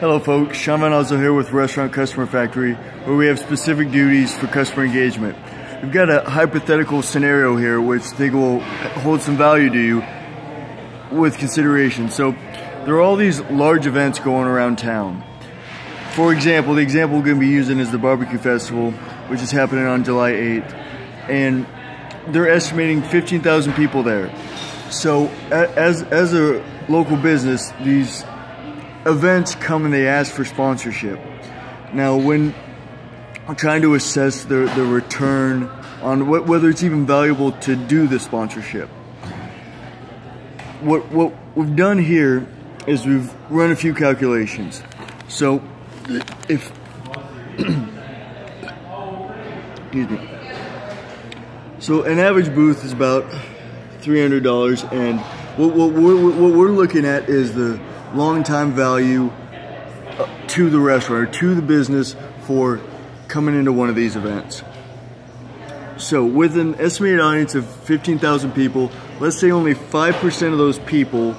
Hello folks, Sean Van Oslo here with Restaurant Customer Factory, where we have specific duties for customer engagement. We've got a hypothetical scenario here which I think will hold some value to you with consideration. So there are all these large events going around town. For example, the example we're going to be using is the barbecue festival, which is happening on July 8th, and they're estimating 15,000 people there. So as a local business, these events come and they ask for sponsorship. Now, when I'm trying to assess the return on whether it's even valuable to do the sponsorship, what we've done here is we've run a few calculations. So if excuse me. So an average booth is about $300, and what we're looking at is the long time value to the restaurant or to the business for coming into one of these events. So with an estimated audience of 15,000 people, let's say only 5% of those people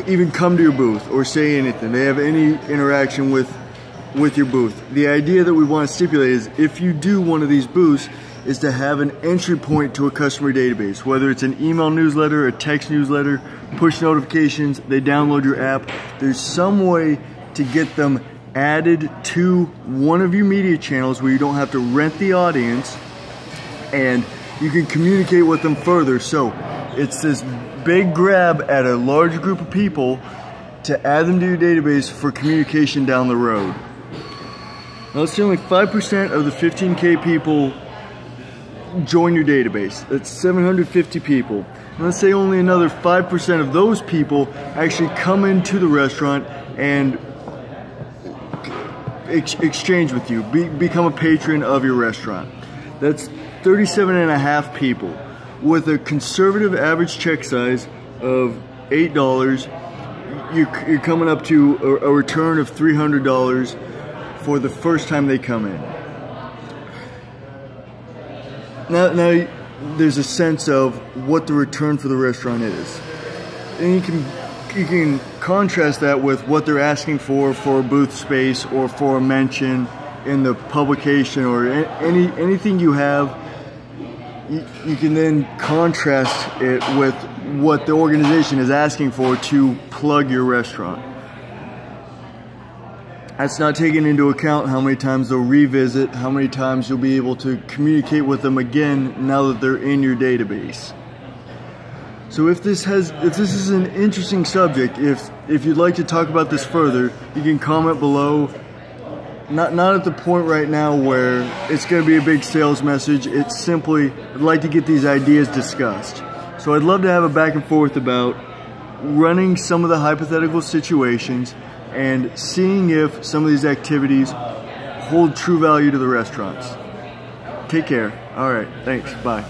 even come to your booth or say anything. They have any interaction with your booth. The idea that we want to stipulate is if you do one of these booths is to have an entry point to a customer database, whether it's an email newsletter, a text newsletter, push notifications, they download your app. There's some way to get them added to one of your media channels where you don't have to rent the audience and you can communicate with them further. So it's this big grab at a large group of people to add them to your database for communication down the road. Now let's say only 5% of the 15K people join your database. That's 750 people. And let's say only another 5% of those people actually come into the restaurant and exchange with you, become a patron of your restaurant. That's 37.5 people. With a conservative average check size of $8, you're coming up to a return of $300 for the first time they come in. Now there's a sense of what the return for the restaurant is, and you can contrast that with what they're asking for a booth space or for a mention in the publication or anything you have. You can then contrast it with what the organization is asking for to plug your restaurant. That's not taking into account how many times they'll revisit, how many times you'll be able to communicate with them again now that they're in your database. So if this is an interesting subject, if you'd like to talk about this further, you can comment below. Not at the point right now where it's going to be a big sales message. It's simply, I'd like to get these ideas discussed. So I'd love to have a back and forth about running some of the hypothetical situations and seeing if some of these activities hold true value to the restaurants. Take care. All right, thanks. Bye.